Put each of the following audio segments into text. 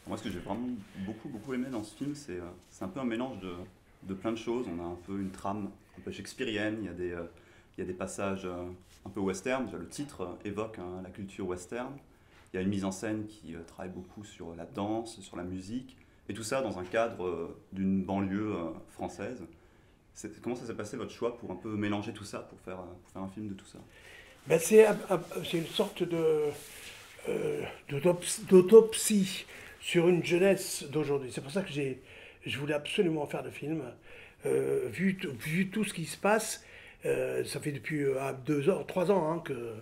Moi, ce que j'ai vraiment beaucoup aimé dans ce film, c'est un peu un mélange de plein de choses. On a un peu une trame un peu shakespearienne, il y a des passages un peu western. Déjà, le titre évoque hein, la culture western. Il y a une mise en scène qui travaille beaucoup sur la danse, sur la musique, et tout ça dans un cadre d'une banlieue française. Comment ça s'est passé votre choix pour un peu mélanger tout ça, pour faire un film de tout ça? Ben c'est une sorte d'autopsie sur une jeunesse d'aujourd'hui. C'est pour ça que je voulais absolument faire le film. Vu tout ce qui se passe, ça fait depuis 2 ans, 3 ans hein, que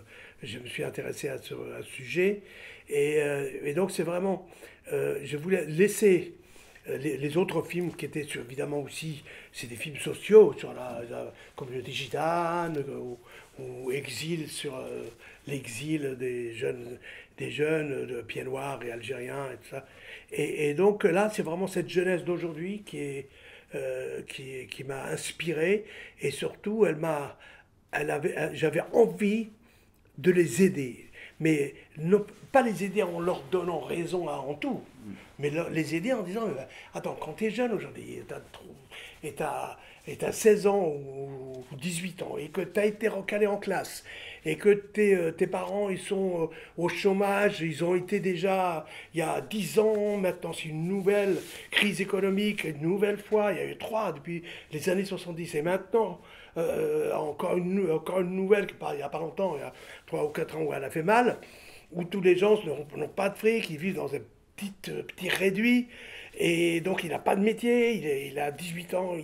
je me suis intéressé à ce sujet. Et donc c'est vraiment, je voulais laisser les autres films qui étaient évidemment aussi, c'est des films sociaux sur la communauté gitane ou Exil sur l'exil des jeunes de pieds noirs et algériens et tout ça. Et donc là, c'est vraiment cette jeunesse d'aujourd'hui qui m'a inspiré et surtout, j'avais envie de les aider. Mais pas les aider en leur donnant raison en tout, mais les aider en disant attends, quand tu es jeune aujourd'hui, et tu as 16 ans ou 18 ans, et que tu as été recalé en classe, et que tes parents ils sont au chômage, ils ont été déjà il y a 10 ans, maintenant c'est une nouvelle crise économique, une nouvelle fois, il y a eu trois depuis les années 70, et maintenant encore une nouvelle il n'y a pas longtemps, il y a 3 ou 4 ans où elle a fait mal, où tous les gens n'ont pas de fric, ils vivent dans un petit réduit, et donc il n'a pas de métier, il a 18 ans,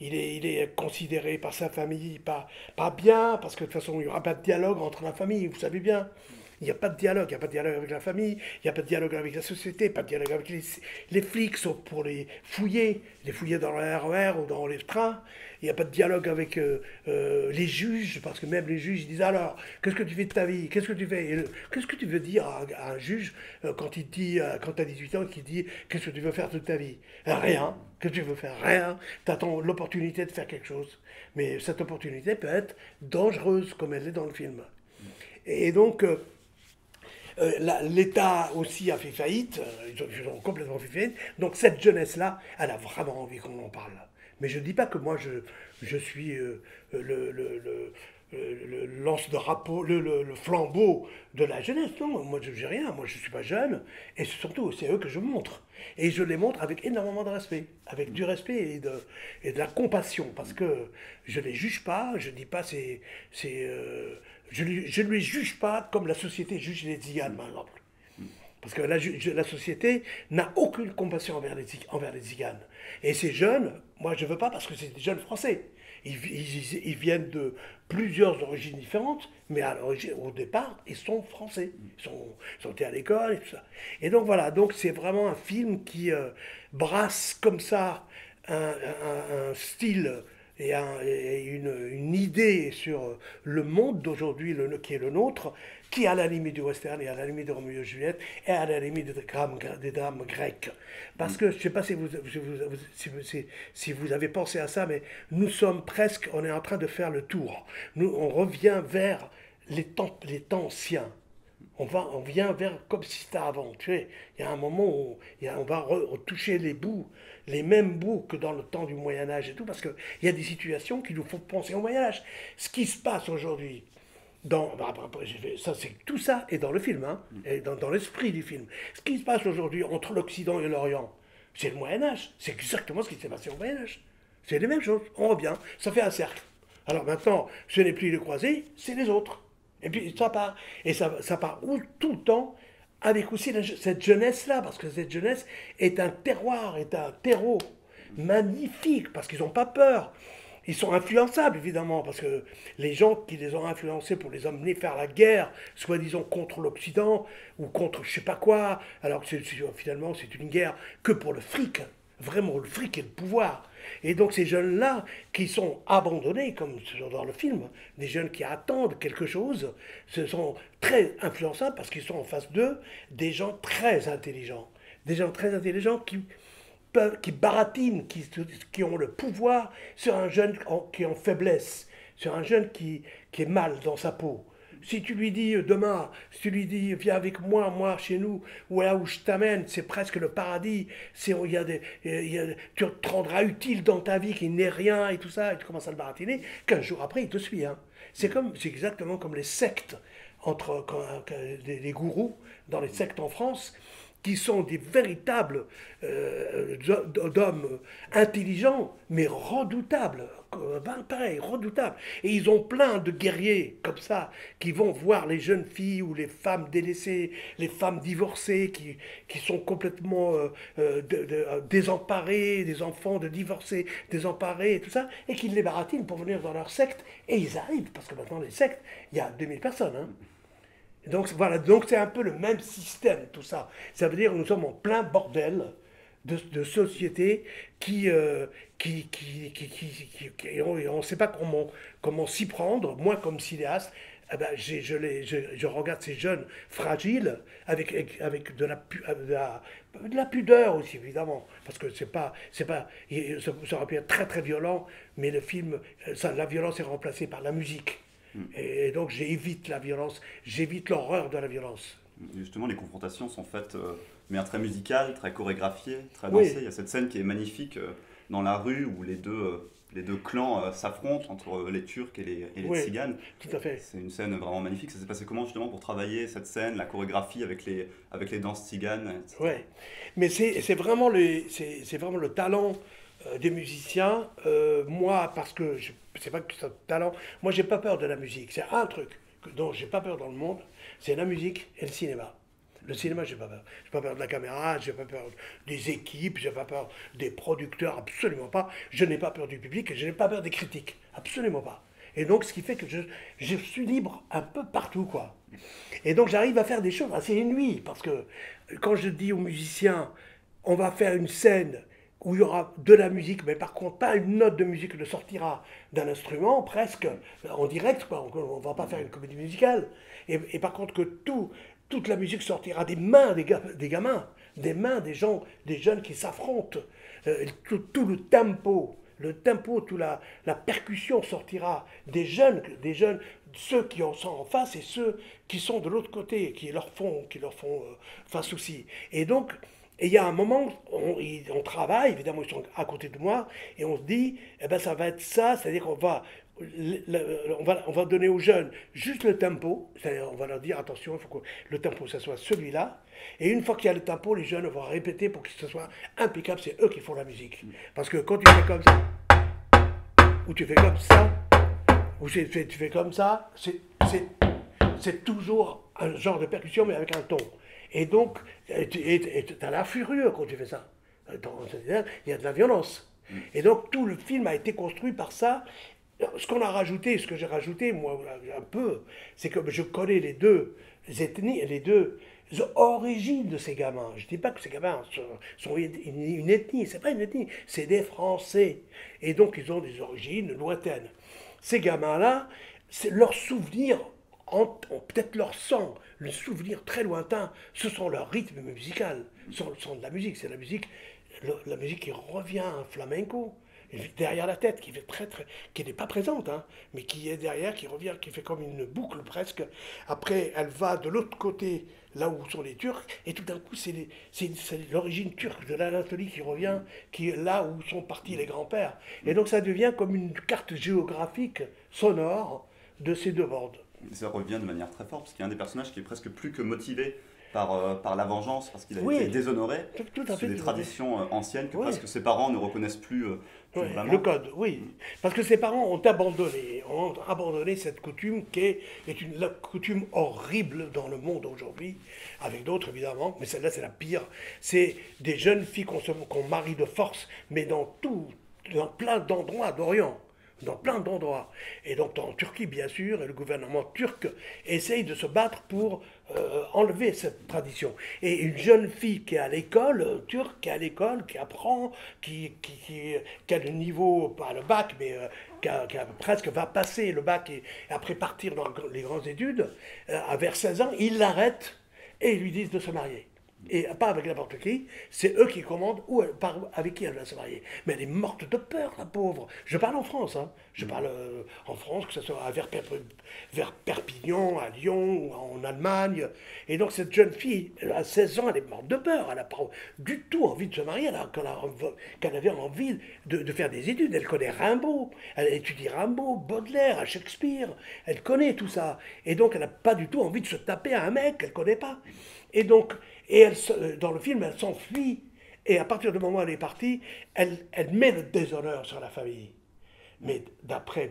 il est considéré par sa famille pas bien, parce que de toute façon il n'y aura pas de dialogue entre la famille, vous savez bien. Il n'y a pas de dialogue, il n'y a pas de dialogue avec la famille, il n'y a pas de dialogue avec la société, pas de dialogue avec les flics, sauf pour les fouiller dans le RER ou dans les trains. Il n'y a pas de dialogue avec les juges, parce que même les juges ils disent alors, qu'est-ce que tu fais de ta vie? Qu'est-ce que tu fais? Qu'est-ce que tu veux dire à un juge quand il te dit, quand tu as 18 ans, qui dit qu'est-ce que tu veux faire toute ta vie? Rien. Que tu veux faire rien. Tu attends l'opportunité de faire quelque chose. Mais cette opportunité peut être dangereuse, comme elle est dans le film. Et donc, l'État aussi a fait faillite, ils ont complètement fait faillite. Donc cette jeunesse-là, elle a vraiment envie qu'on en parle. Mais je ne dis pas que moi je suis le lance de rapport, le flambeau de la jeunesse. Non, moi je n'ai rien, moi je ne suis pas jeune. Et surtout, c'est eux que je montre. Et je les montre avec énormément de respect, avec du respect et de la compassion. Parce que je ne les juge pas, je ne dis pas je ne les juge pas comme la société juge les tziganes, par exemple. Parce que la société n'a aucune compassion envers les tziganes. Et ces jeunes, moi je ne veux pas parce que c'est des jeunes français. Ils viennent de plusieurs origines différentes, mais au départ, ils sont français. Ils sont été à l'école et tout ça. Et donc voilà, donc c'est vraiment un film qui brasse comme ça un style et une idée sur le monde d'aujourd'hui qui est le nôtre, qui est à la limite du western et à la limite de Roméo et Juliette et à la limite des drames grecs. Parce que je ne sais pas si vous avez pensé à ça, mais nous sommes presque, on est en train de faire le tour. On revient vers les temps anciens. On vient vers comme si c'était avant. Tu sais, il y a un moment où on va retoucher les mêmes bouts que dans le temps du Moyen Âge et tout, parce qu'il y a des situations qui nous font penser au Moyen Âge. Ce qui se passe aujourd'hui, tout ça est dans le film, hein, et dans l'esprit du film. Ce qui se passe aujourd'hui entre l'Occident et l'Orient, c'est le Moyen Âge. C'est exactement ce qui s'est passé au Moyen Âge. C'est les mêmes choses. On revient, ça fait un cercle. Alors maintenant, ce n'est plus les croisés, c'est les autres. Et puis ça part. Et ça part tout le temps avec aussi cette jeunesse-là, parce que cette jeunesse est un terroir, est un terreau magnifique, parce qu'ils n'ont pas peur. Ils sont influençables, évidemment, parce que les gens qui les ont influencés pour les emmener faire la guerre, soi-disant contre l'Occident, ou contre je sais pas quoi, alors que finalement c'est une guerre que pour le fric, vraiment le fric et le pouvoir. Et donc ces jeunes-là, qui sont abandonnés, comme dans le film, des jeunes qui attendent quelque chose, ce sont très influençables parce qu'ils sont en face d'eux des gens très intelligents. Des gens très intelligents qui baratinent, qui ont le pouvoir sur un jeune qui est en faiblesse, sur un jeune qui est mal dans sa peau, si tu lui dis demain, si tu lui dis viens avec moi chez nous, ou là où je t'amène, c'est presque le paradis, tu te rendras utile dans ta vie qu'il n'est rien et tout ça, et tu commences à le baratiner, 15 jours après il te suit. Hein. C'est exactement comme les sectes, les gourous dans les sectes en France, qui sont des véritables d'hommes intelligents, mais redoutables. Pareil, redoutables. Et ils ont plein de guerriers comme ça, qui vont voir les jeunes filles ou les femmes délaissées, les femmes divorcées, qui sont complètement désemparées, des enfants de divorcés désemparés et tout ça, et qui les baratinent pour venir dans leur secte. Et ils arrivent, parce que maintenant les sectes, il y a 2000 personnes. Hein. Donc voilà, donc c'est un peu le même système, tout ça. Ça veut dire que nous sommes en plein bordel de société on ne sait pas comment s'y prendre. Moi, comme cinéaste, eh ben, je regarde ces jeunes fragiles avec de la pudeur aussi, évidemment, parce que ça aurait pu être très très violent, mais le film, la violence est remplacée par la musique. Et donc j'évite la violence, j'évite l'horreur de la violence. Justement, les confrontations sont faites de manière très musicale, très chorégraphiée, très dansée. Oui. Il y a cette scène qui est magnifique dans la rue où les deux clans s'affrontent entre les Turcs et les oui, Tziganes. Tout à fait. C'est une scène vraiment magnifique. Ça s'est passé comment justement pour travailler cette scène, la chorégraphie avec les danses tziganes, etc. Oui, mais c'est vraiment le talent des musiciens. Moi, parce que c'est pas que c'est un talent, moi j'ai pas peur de la musique. C'est un truc dont j'ai pas peur dans le monde, c'est la musique et le cinéma. Le cinéma, j'ai pas peur. J'ai pas peur de la caméra, j'ai pas peur des équipes, j'ai pas peur des producteurs, absolument pas. Je n'ai pas peur du public et je n'ai pas peur des critiques, absolument pas. Et donc, ce qui fait que je suis libre un peu partout, quoi. Et donc, j'arrive à faire des choses assez inouïes, parce que quand je dis aux musiciens, on va faire une scène où il y aura de la musique, mais par contre, pas une note de musique ne sortira d'un instrument, presque en direct, quoi. On ne va pas faire une comédie musicale. Et par contre, que toute la musique sortira des mains des gamins, des mains des gens, des jeunes qui s'affrontent. Tout le tempo, toute la percussion sortira des jeunes, ceux qui en sont en face et ceux qui sont de l'autre côté, qui leur font face aussi. Et donc, il y a un moment, on travaille, évidemment ils sont à côté de moi, et on se dit, eh ben ça va être ça, c'est-à-dire qu'on va on va donner aux jeunes juste le tempo, c'est-à-dire on va leur dire attention, il faut que le tempo ça soit celui-là, et une fois qu'il y a le tempo, les jeunes vont répéter pour que ce soit impeccable, c'est eux qui font la musique. Parce que quand tu fais comme ça, ou tu fais comme ça, ou tu fais comme ça, c'est toujours un genre de percussion mais avec un ton. Et donc, tu as la fureur quand tu fais ça. Il y a de la violence. Et donc, tout le film a été construit par ça. Ce qu'on a rajouté, ce que j'ai rajouté, moi, un peu, c'est que je connais les deux ethnies, les deux origines de ces gamins. Je ne dis pas que ces gamins sont une ethnie, c'est pas une ethnie, c'est des Français. Et donc, ils ont des origines lointaines. Ces gamins-là, c'est leur souvenir, peut-être leur sang, le souvenir très lointain, ce sont leurs rythmes musicaux, sont de la musique, c'est la musique qui revient à un flamenco. Derrière la tête, qui n'est pas présente, hein, mais qui est derrière, qui revient, qui fait comme une boucle presque. Après, elle va de l'autre côté, là où sont les Turcs, et tout d'un coup, c'est l'origine turque de l'Anatolie qui revient, qui est là où sont partis les grands-pères. Et donc ça devient comme une carte géographique sonore de ces deux bandes. Ça revient de manière très forte, parce qu'il y a un des personnages qui est presque plus que motivé par la vengeance, parce qu'il a été déshonoré. C'est des traditions anciennes que presque ses parents ne reconnaissent plus. Le code, oui. Parce que ses parents ont abandonné cette coutume qui est la coutume horrible dans le monde aujourd'hui, avec d'autres évidemment, mais celle-là c'est la pire. C'est des jeunes filles qu'on marie de force, mais dans plein d'endroits d'Orient. Dans plein d'endroits. Et donc en Turquie, bien sûr, et le gouvernement turc essaye de se battre pour enlever cette tradition. Et une jeune fille qui est à l'école, turque, qui apprend, qui a le niveau, pas le bac, mais qui presque va passer le bac et après partir dans les grandes études, vers 16 ans, ils l'arrêtent et ils lui disent de se marier. Et pas avec n'importe qui, c'est eux qui commandent avec qui elle va se marier. Mais elle est morte de peur, la pauvre. Je parle en France, hein. Je parle en France, que ce soit vers Perpignan, à Lyon, ou en Allemagne. Et donc cette jeune fille, à 16 ans, elle est morte de peur. Elle n'a pas du tout envie de se marier, alors qu'elle avait envie de faire des études. Elle connaît Rimbaud, elle étudie Rimbaud, Baudelaire, Shakespeare. Elle connaît tout ça. Et donc elle n'a pas du tout envie de se taper à un mec qu'elle ne connaît pas. Et donc, dans le film, elle s'enfuit. Et à partir du moment où elle est partie, elle met le déshonneur sur la famille. Mais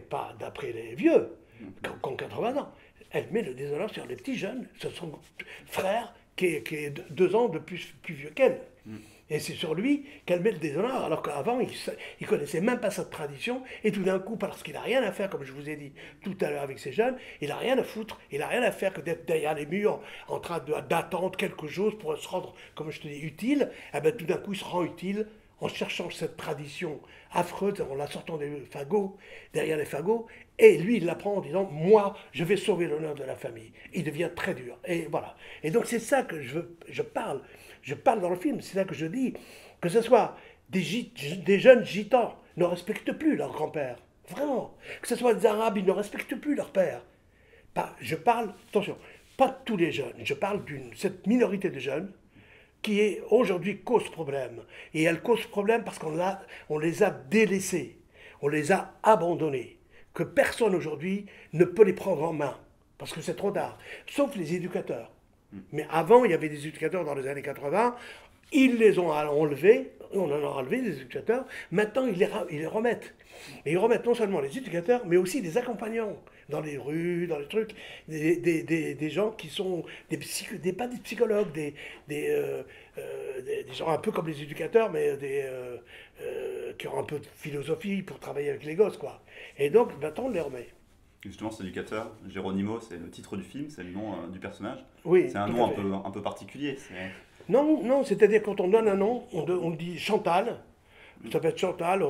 pas d'après les vieux, qui ont 80 ans. Elle met le déshonneur sur les petits jeunes. Ce sont frères qui est 2 ans de plus vieux qu'elle. Et c'est sur lui qu'elle met le déshonneur, alors qu'avant, il ne connaissait même pas cette tradition. Et tout d'un coup, parce qu'il n'a rien à faire, comme je vous ai dit tout à l'heure avec ces jeunes, il n'a rien à foutre, il n'a rien à faire que d'être derrière les murs en train d'attendre quelque chose pour se rendre, comme je te dis, utile. Et bien, tout d'un coup, il se rend utile en cherchant cette tradition affreuse, en la sortant des fagots, derrière les fagots. Et lui, il l'apprend en disant, moi, je vais sauver l'honneur de la famille. Il devient très dur. Et voilà. Et donc, c'est ça que je parle. Je parle dans le film, c'est là que je dis que ce soit des jeunes gitans ne respectent plus leur grand-père. Vraiment. Que ce soit des Arabes, ils ne respectent plus leur père. Je parle, attention, pas tous les jeunes. Je parle cette minorité de jeunes qui est aujourd'hui cause problème. Et elle cause problème parce qu'on les a délaissés, on les a abandonnés. Que personne aujourd'hui ne peut les prendre en main. Parce que c'est trop tard. Sauf les éducateurs. Mais avant, il y avait des éducateurs dans les années 80, ils les ont enlevés, on en a enlevé des éducateurs, maintenant ils les remettent. Et ils remettent non seulement les éducateurs, mais aussi des accompagnants dans les rues, dans les trucs, des gens qui sont pas des psychologues, des gens un peu comme les éducateurs, mais qui ont un peu de philosophie pour travailler avec les gosses, quoi. Et donc maintenant on les remet. Justement, cet éducateur, Geronimo, c'est le titre du film, c'est le nom du personnage. Oui, c'est un nom un peu particulier. Non, c'est-à-dire quand on donne un nom, on dit Chantal, ça peut être Chantal,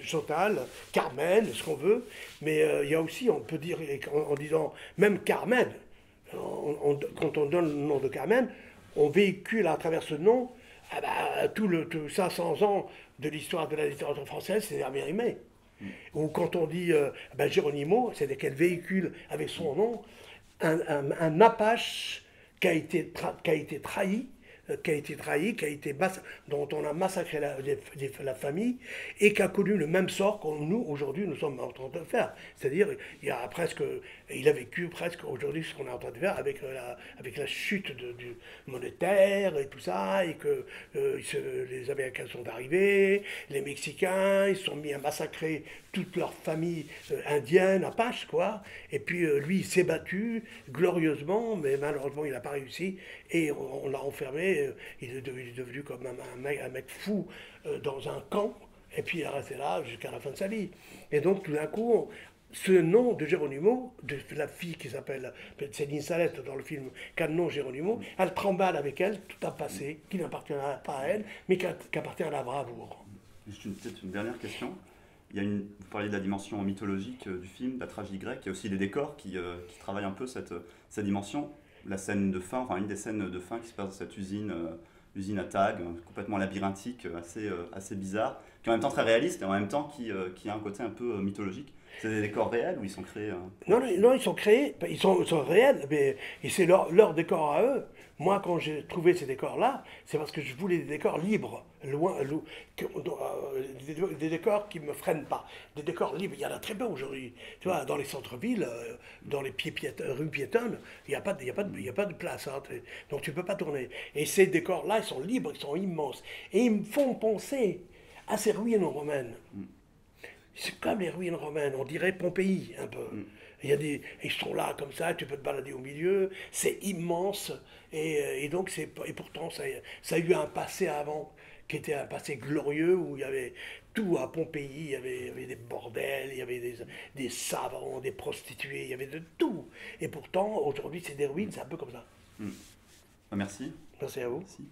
Chantal, Carmen, ce qu'on veut, mais il y a aussi, on peut dire, en disant même Carmen, quand on donne le nom de Carmen, on véhicule à travers ce nom tout 500 ans de l'histoire de la littérature française, c'est Mérimée. Ou quand on dit Geronimo, c'est-à-dire qu'elle véhicule avec son nom un Apache qui a été trahi, dont on a massacré la famille et qui a connu le même sort que nous, aujourd'hui, nous sommes en train de faire. C'est-à-dire, il a vécu presque aujourd'hui ce qu'on est en train de faire avec la chute du monétaire et tout ça, et que les Américains sont arrivés, les Mexicains, ils se sont mis à massacrer toute leur famille indienne, Apache, quoi. Et puis lui, il s'est battu glorieusement, mais malheureusement, il n'a pas réussi, et on l'a enfermé. Il est devenu comme un mec fou dans un camp, et puis il est resté là jusqu'à la fin de sa vie. Et donc tout d'un coup, ce nom de Geronimo, de la fille qui s'appelle Céline Salette dans le film, qu'a le nom Geronimo, elle trimballe avec elle tout un passé qui n'appartient pas à elle, mais qui appartient à la bravoure. Juste peut-être une dernière question. Vous parliez de la dimension mythologique du film, de la tragédie grecque, il y a aussi des décors qui travaillent un peu cette dimension. La scène de fin, enfin une des scènes de fin qui se passe dans cette usine à Tag, complètement labyrinthique, assez bizarre, qui est en même temps très réaliste et en même temps qui a un côté un peu mythologique. C'est des décors réels ou ils sont créés Non, ils sont créés, ils sont réels, mais c'est leur décor à eux. Moi, quand j'ai trouvé ces décors-là, c'est parce que je voulais des décors libres, des décors qui ne me freinent pas, des décors libres. Il y en a très peu aujourd'hui. Tu vois, dans les centres-villes, dans les rues piétonnes, il n'y a pas de place. Hein, donc tu ne peux pas tourner. Et ces décors-là, ils sont libres, ils sont immenses. Et ils me font penser à ces ruines romaines. C'est comme les ruines romaines, on dirait Pompéi un peu. Ils sont là comme ça, tu peux te balader au milieu, c'est immense. Et donc, et pourtant, ça a eu un passé avant, qui était un passé glorieux, où il y avait tout à Pompéi, il y avait des bordels, il y avait des savants, des prostituées, il y avait de tout. Et pourtant, aujourd'hui, c'est des ruines, c'est un peu comme ça. Merci. Merci à vous. Merci.